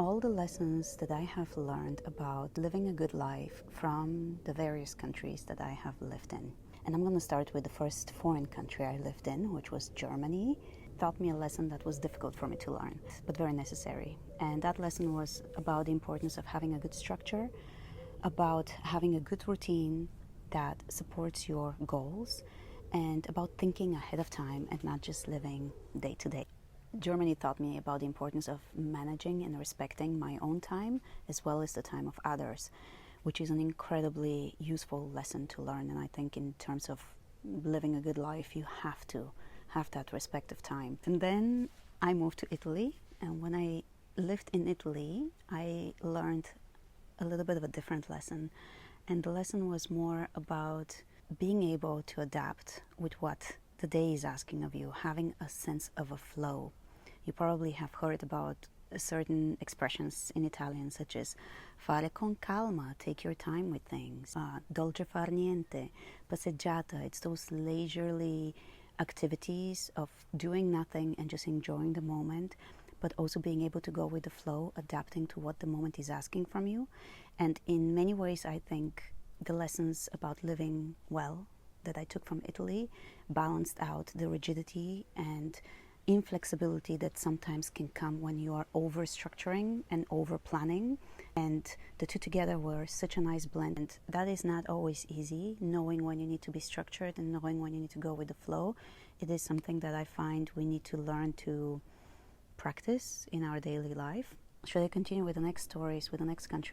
all the lessons that I have learned about living a good life from the various countries that I have lived in. And I'm going to start with the first foreign country I lived in, which was Germany. It taught me a lesson that was difficult for me to learn, but very necessary. And that lesson was about the importance of having a good structure, about having a good routine that supports your goals, and about thinking ahead of time and not just living day to day. Germany taught me about the importance of managing and respecting my own time as well as the time of others, which is an incredibly useful lesson to learn. And I think in terms of living a good life, you have to have that respect of time. And then I moved to Italy, and when I lived in Italy, I learned a little bit of a different lesson. And the lesson was more about being able to adapt with what the day is asking of you, having a sense of a flow. You probably have heard about certain expressions in Italian, such as fare con calma, take your time with things, dolce far niente, passeggiata. It's those leisurely activities of doing nothing and just enjoying the moment, but also being able to go with the flow, adapting to what the moment is asking from you. And in many ways, I think the lessons about living well that I took from Italy balanced out the rigidity and inflexibility that sometimes can come when you are over structuring and over planning, and the two together were such a nice blend. And that is not always easy, knowing when you need to be structured and knowing when you need to go with the flow. It is something that I find we need to learn to practice in our daily life. Should I continue with the next stories, with the next country?